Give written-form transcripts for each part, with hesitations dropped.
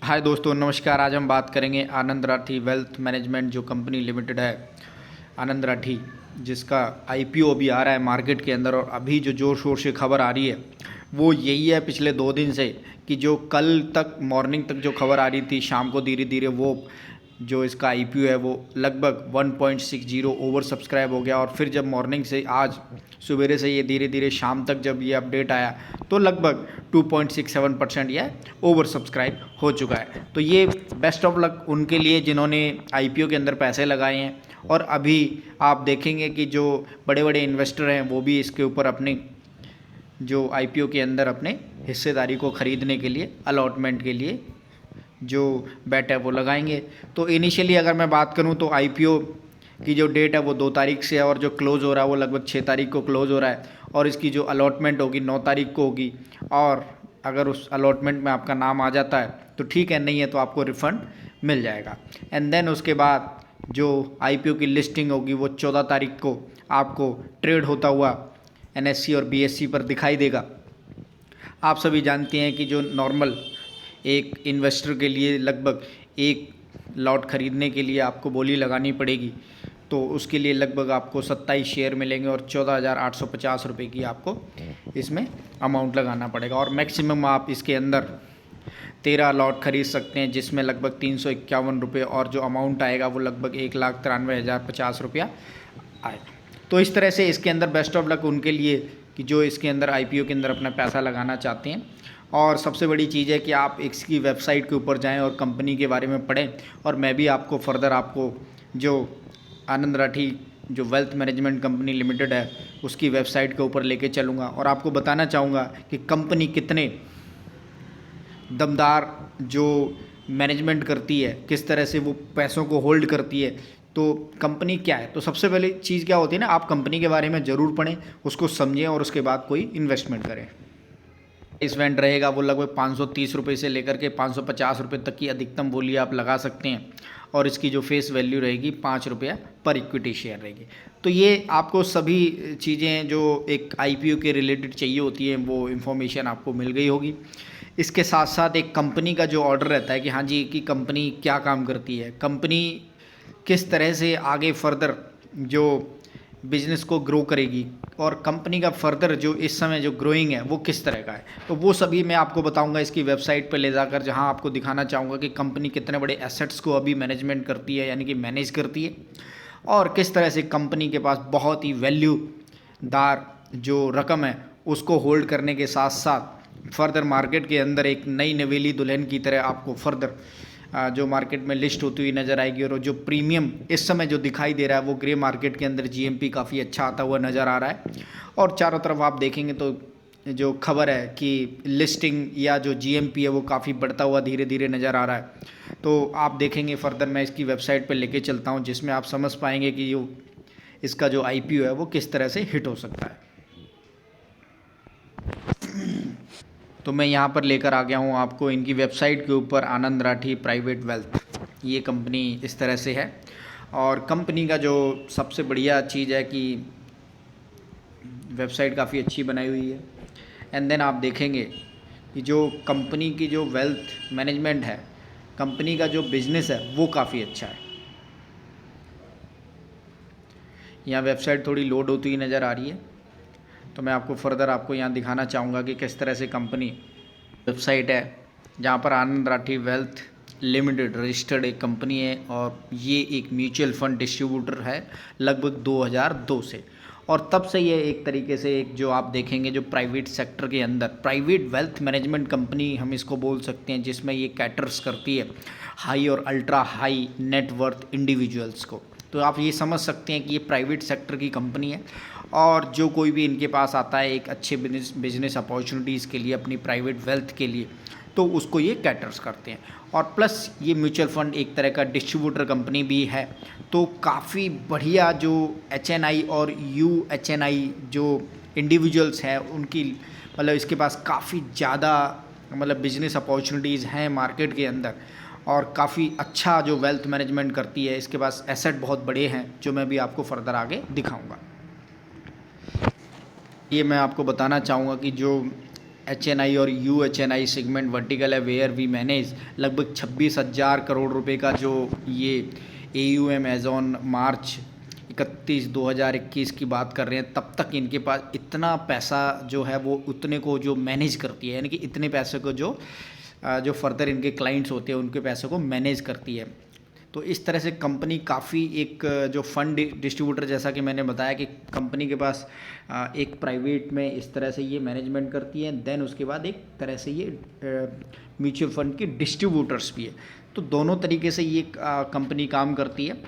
हाय दोस्तों, नमस्कार। आज हम बात करेंगे आनंद राठी वेल्थ मैनेजमेंट जो कंपनी लिमिटेड है, आनंद राठी, जिसका आईपीओ अभी आ रहा है मार्केट के अंदर। और अभी जो ज़ोर शोर से खबर आ रही है वो यही है पिछले 2 दिन से, कि जो कल तक मॉर्निंग तक जो खबर आ रही थी, शाम को धीरे धीरे वो जो इसका आईपीओ है वो लगभग 1.60 ओवर सब्सक्राइब हो गया। और फिर जब मॉर्निंग से आज सवेरे से ये धीरे धीरे शाम तक जब ये अपडेट आया तो लगभग 2.67% यह ओवर सब्सक्राइब हो चुका है। तो ये बेस्ट ऑफ लक उनके लिए जिन्होंने आईपीओ के अंदर पैसे लगाए हैं। और अभी आप देखेंगे कि जो बड़े बड़े इन्वेस्टर हैं वो भी इसके ऊपर अपने जो आईपीओ के अंदर अपने हिस्सेदारी को ख़रीदने के लिए, अलॉटमेंट के लिए जो बेट है वो लगाएंगे। तो इनिशियली अगर मैं बात करूं तो आईपीओ की जो डेट है वो 2 तारीख से है, और जो क्लोज़ हो रहा है वो लगभग 6 तारीख को क्लोज़ हो रहा है। और इसकी जो अलॉटमेंट होगी 9 तारीख को होगी। और अगर उस अलॉटमेंट में आपका नाम आ जाता है तो ठीक है, नहीं है तो आपको रिफ़ंड मिल जाएगा। एंड देन उसके बाद जो आईपीओ की लिस्टिंग होगी वो 14 तारीख को आपको ट्रेड होता हुआ एनएससी और बीएससी पर दिखाई देगा। आप सभी जानते हैं कि जो नॉर्मल एक इन्वेस्टर के लिए लगभग एक लॉट ख़रीदने के लिए आपको बोली लगानी पड़ेगी, तो उसके लिए लगभग आपको 27 शेयर मिलेंगे और 14,850 रुपये की आपको इसमें अमाउंट लगाना पड़ेगा। और मैक्सिमम आप इसके अंदर 13 लॉट खरीद सकते हैं, जिसमें लगभग 351 रुपये, और जो अमाउंट आएगा वो लगभग 1,93,050 रुपया आएगा। तो इस तरह से इसके अंदर बेस्ट ऑफ लक उनके लिए कि जो इसके अंदर आईपीओ के अंदर अपना पैसा लगाना चाहते हैं। और सबसे बड़ी चीज़ है कि आप इसकी वेबसाइट के ऊपर जाएं और कंपनी के बारे में पढ़ें। और मैं भी आपको फर्दर आपको जो आनंद राठी जो वेल्थ मैनेजमेंट कंपनी लिमिटेड है उसकी वेबसाइट के ऊपर लेके चलूँगा, और आपको बताना चाहूँगा कि कंपनी कितने दमदार जो मैनेजमेंट करती है, किस तरह से वो पैसों को होल्ड करती है। तो कंपनी क्या है, तो सबसे पहले चीज़ क्या होती है ना, आप कंपनी के बारे में ज़रूर पढ़ें, उसको समझें और उसके बाद कोई इन्वेस्टमेंट करें। इस इवेंट रहेगा वो लगभग 530 रुपये से लेकर के 550 रुपये तक की अधिकतम बोली आप लगा सकते हैं। और इसकी जो फेस वैल्यू रहेगी 5 रुपया पर इक्विटी शेयर रहेगी। तो ये आपको सभी चीज़ें जो एक आईपीओ के रिलेटेड चाहिए होती हैं वो इन्फॉर्मेशन आपको मिल गई होगी। इसके साथ साथ एक कंपनी का जो ऑर्डर रहता है कि हाँ जी कि कंपनी क्या काम करती है, कंपनी किस तरह से आगे फर्दर जो बिज़नेस को ग्रो करेगी, और कंपनी का फर्दर जो इस समय जो ग्रोइंग है वो किस तरह का है, तो वो सभी मैं आपको बताऊंगा इसकी वेबसाइट पर ले जाकर, जहां आपको दिखाना चाहूँगा कि कंपनी कितने बड़े एसेट्स को अभी मैनेजमेंट करती है, यानी कि मैनेज करती है। और किस तरह से कंपनी के पास बहुत ही वैल्यूदार जो रकम है उसको होल्ड करने के साथ साथ फर्दर मार्केट के अंदर एक नई नवेली दुल्हन की तरह आपको फर्दर जो मार्केट में लिस्ट होती हुई नज़र आएगी। और जो प्रीमियम इस समय जो दिखाई दे रहा है वो ग्रे मार्केट के अंदर जीएमपी काफ़ी अच्छा आता हुआ नज़र आ रहा है। और चारों तरफ आप देखेंगे तो जो खबर है कि लिस्टिंग या जो जीएमपी है वो काफ़ी बढ़ता हुआ धीरे धीरे नज़र आ रहा है। तो आप देखेंगे फर्दर मैं इसकी वेबसाइट पर लेके चलता हूँ, जिसमें आप समझ पाएंगे कि जो इसका जो आईपीओ है वो किस तरह से हिट हो सकता है। तो मैं यहाँ पर लेकर आ गया हूँ आपको इनकी वेबसाइट के ऊपर, आनंद राठी प्राइवेट वेल्थ, ये कंपनी इस तरह से है। और कंपनी का जो सबसे बढ़िया चीज़ है कि वेबसाइट काफ़ी अच्छी बनाई हुई है। एंड देन आप देखेंगे कि जो कंपनी की जो वेल्थ मैनेजमेंट है, कंपनी का जो बिज़नेस है वो काफ़ी अच्छा है। यहाँ वेबसाइट थोड़ी लोड होती हुई नज़र आ रही है, तो मैं आपको फर्दर आपको यहाँ दिखाना चाहूँगा कि किस तरह से कंपनी वेबसाइट है, जहाँ पर आनंद राठी वेल्थ लिमिटेड रजिस्टर्ड एक कंपनी है। और ये एक म्यूचुअल फंड डिस्ट्रीब्यूटर है लगभग 2002 से। और तब से ये एक तरीके से एक जो आप देखेंगे जो प्राइवेट सेक्टर के अंदर प्राइवेट वेल्थ मैनेजमेंट कंपनी हम इसको बोल सकते हैं, जिसमें ये कैटर्स करती है हाई और अल्ट्रा हाई नेटवर्थ इंडिविजुअल्स को। तो आप ये समझ सकते हैं कि ये प्राइवेट सेक्टर की कंपनी है, और जो कोई भी इनके पास आता है एक अच्छे बिजनेस अपॉर्चुनिटीज़ के लिए, अपनी प्राइवेट वेल्थ के लिए, तो उसको ये कैटर्स करते हैं। और प्लस ये म्यूचुअल फंड एक तरह का डिस्ट्रीब्यूटर कंपनी भी है। तो काफ़ी बढ़िया जो एचएनआई और यूएचएनआई जो इंडिविजुअल्स हैं उनकी मतलब इसके पास काफ़ी ज़्यादा मतलब बिजनेस अपॉर्चुनिटीज़ हैं मार्केट के अंदर, और काफ़ी अच्छा जो वेल्थ मैनेजमेंट करती है। इसके पास एसेट बहुत बड़े हैं जो मैं भी आपको फर्दर आगे दिखाऊंगा। ये मैं आपको बताना चाहूँगा कि जो HNI और UHNI सेगमेंट वर्टिकल है, वेयर वी मैनेज लगभग 26,000 करोड़ रुपए का जो ये AUM एज ऑन मार्च 31 2021 की बात कर रहे हैं। तब तक इनके पास इतना पैसा जो है वो उतने को जो मैनेज करती है, यानी कि इतने पैसे को जो फर्दर इनके क्लाइंट्स होते हैं उनके पैसों को मैनेज करती है। तो इस तरह से कंपनी काफ़ी एक जो फंड डिस्ट्रीब्यूटर, जैसा कि मैंने बताया कि कंपनी के पास एक प्राइवेट में इस तरह से ये मैनेजमेंट करती है, देन उसके बाद एक तरह से ये म्यूचुअल फंड के डिस्ट्रीब्यूटर्स भी है। तो दोनों तरीके से ये कंपनी काम करती है।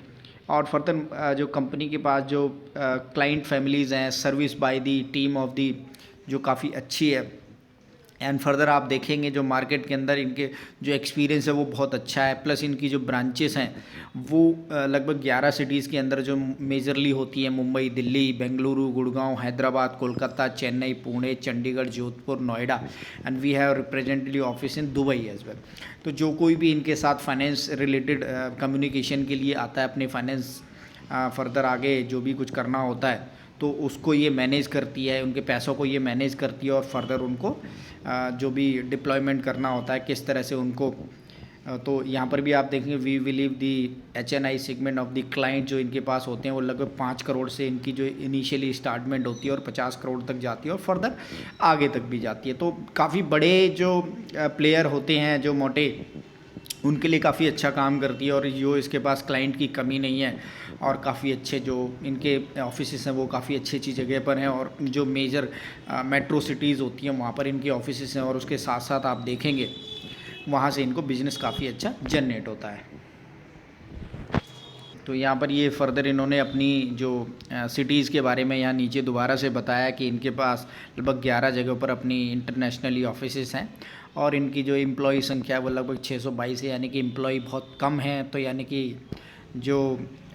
और फर्दर जो कंपनी के पास जो क्लाइंट फैमिलीज़ हैं, service by the team of the जो काफ़ी अच्छी है। एंड फर्दर आप देखेंगे जो मार्केट के अंदर इनके जो एक्सपीरियंस है वो बहुत अच्छा है, प्लस इनकी जो ब्रांचेस हैं वो लगभग 11 सिटीज़ के अंदर जो मेजरली होती हैं, Mumbai, Delhi, Bengaluru, Gurgaon, Hyderabad, Kolkata, Chennai, Pune, Chandigarh, Jodhpur, Noida, and we have representative office in Dubai as well. तो जो कोई भी इनके साथ फाइनेंस रिलेटेड कम्युनिकेशन के लिए आता है, अपने फाइनेंस फर्दर आगे जो भी कुछ करना होता है तो उसको ये मैनेज करती है, उनके पैसों को ये मैनेज करती है, और फर्दर उनको जो भी डिप्लॉयमेंट करना होता है किस तरह से उनको। तो यहाँ पर भी आप देखेंगे we believe the HNI segment of the client जो इनके पास होते हैं वो लगभग 5 करोड़ से इनकी जो इनिशियली स्टार्टमेंट होती है और 50 करोड़ तक जाती है और फर्दर आगे तक भी जाती है। तो काफ़ी बड़े जो प्लेयर होते हैं जो मोटे, उनके लिए काफ़ी अच्छा काम करती है, और जो इसके पास क्लाइंट की कमी नहीं है, और काफ़ी अच्छे जो इनके ऑफिसेस हैं वो काफ़ी अच्छी अच्छी जगह पर हैं, और जो मेजर मेट्रो सिटीज़ होती हैं वहाँ पर इनके ऑफिसेस हैं, और उसके साथ साथ आप देखेंगे वहाँ से इनको बिजनेस काफ़ी अच्छा जनरेट होता है। तो यहाँ पर ये फर्दर इन्होंने अपनी जो सिटीज़ के बारे में यहाँ नीचे दोबारा से बताया कि इनके पास लगभग 11 जगहों पर अपनी इंटरनेशनली ऑफिसेस हैं, और इनकी जो एम्प्लॉई संख्या है वो लगभग 622 है, यानी कि एम्प्लॉई बहुत कम है। तो यानी कि जो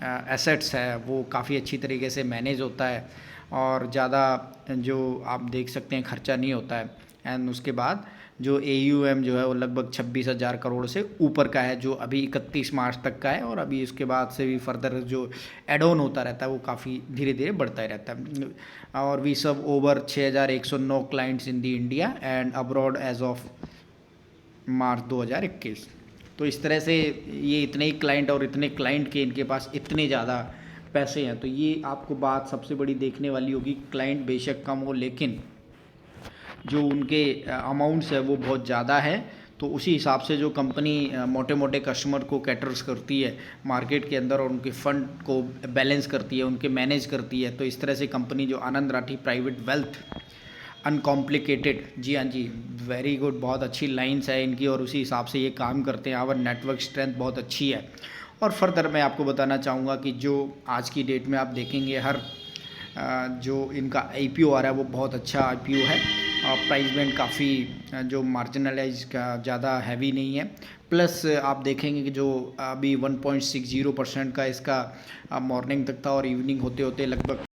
एसेट्स है वो काफ़ी अच्छी तरीके से मैनेज होता है, और ज़्यादा जो आप देख सकते हैं खर्चा नहीं होता है। एंड उसके बाद जो AUM जो है वो लगभग 26,000 करोड़ से ऊपर का है, जो अभी 31 मार्च तक का है, और अभी उसके बाद से भी फर्दर जो एड ऑन होता रहता है वो काफ़ी धीरे धीरे बढ़ता ही रहता है। और we serve over 6,109 clients in the India and abroad as of March 2021। तो इस तरह से ये इतने ही क्लाइंट, और इतने क्लाइंट के इनके पास इतने ज़्यादा पैसे हैं। तो ये आपको बात सबसे बड़ी देखने वाली होगी, क्लाइंट बेशक कम हो लेकिन जो उनके अमाउंट्स है वो बहुत ज़्यादा है। तो उसी हिसाब से जो कंपनी मोटे मोटे कस्टमर को कैटर्स करती है मार्केट के अंदर, और उनके फंड को बैलेंस करती है, उनके मैनेज करती है। तो इस तरह से कंपनी जो आनंद राठी प्राइवेट वेल्थ अनकॉम्प्लिकेटेड, जी हाँ जी, वेरी गुड, बहुत अच्छी लाइन्स है इनकी, और उसी हिसाब से ये काम करते हैं। आवर नेटवर्क स्ट्रेंथ बहुत अच्छी है। और फर्दर मैं आपको बताना चाहूँगा कि जो आज की डेट में आप देखेंगे हर जो इनका IPO आ रहा है वो बहुत अच्छा IPO है, और प्राइस बैंड काफ़ी जो मार्जिनलाइज का ज़्यादा हैवी नहीं है। प्लस आप देखेंगे कि जो अभी 1.60% का इसका मॉर्निंग तक था, और इवनिंग होते होते लगभग